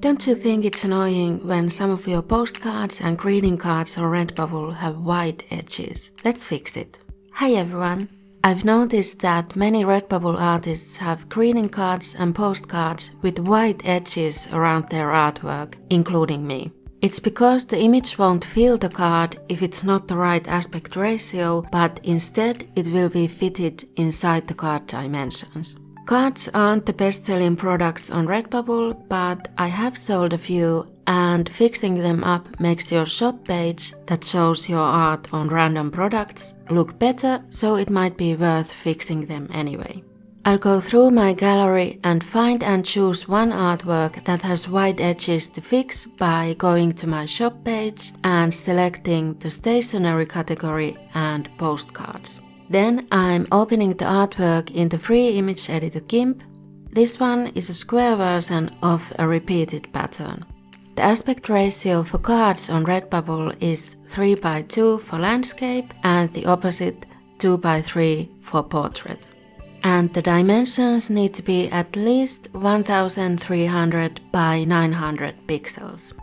Don't you think it's annoying when some of your postcards and greeting cards on Redbubble have white edges? Let's fix it. Hi everyone! I've noticed that many Redbubble artists have greeting cards and postcards with white edges around their artwork, including me. It's because the image won't fill the card if it's not the right aspect ratio, but instead it will be fitted inside the card dimensions. Cards aren't the best-selling products on Redbubble, but I have sold a few, and fixing them up makes your shop page that shows your art on random products look better, so it might be worth fixing them anyway. I'll go through my gallery and find and choose one artwork that has white edges to fix by going to my shop page and selecting the stationery category and postcards. Then I'm opening the artwork in the free image editor GIMP. This one is a square version of a repeated pattern. The aspect ratio for cards on Redbubble is 3:2 for landscape and the opposite 2:3 for portrait. And the dimensions need to be at least 1300 by 900 pixels.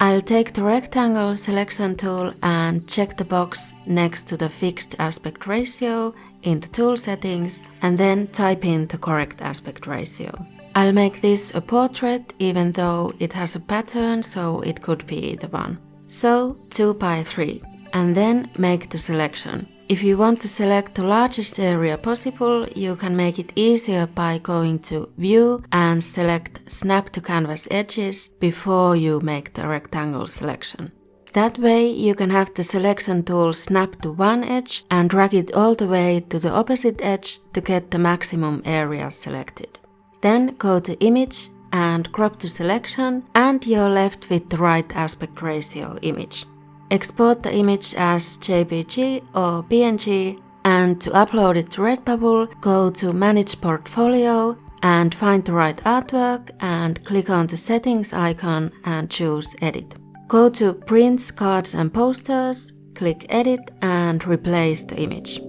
I'll take the rectangle selection tool and check the box next to the fixed aspect ratio in the tool settings and then type in the correct aspect ratio. I'll make this a portrait even though it has a pattern, so it could be either one. So 2:3 and then make the selection. If you want to select the largest area possible, you can make it easier by going to View and select Snap to Canvas Edges before you make the rectangle selection. That way you can have the selection tool snap to one edge and drag it all the way to the opposite edge to get the maximum area selected. Then go to Image and crop to selection and you're left with the right aspect ratio image. Export the image as JPG or PNG, and to upload it to Redbubble, go to Manage Portfolio and find the right artwork and click on the settings icon and choose Edit. Go to Prints, Cards and Posters, click Edit and replace the image.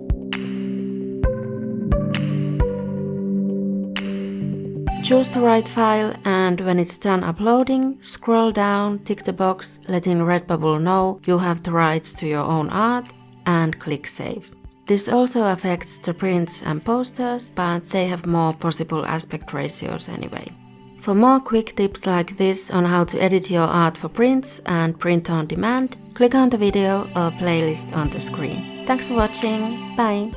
Choose the right file and when it's done uploading, scroll down, tick the box letting Redbubble know you have the rights to your own art and click Save. This also affects the prints and posters, but they have more possible aspect ratios anyway. For more quick tips like this on how to edit your art for prints and print on demand, click on the video or playlist on the screen. Thanks for watching, bye!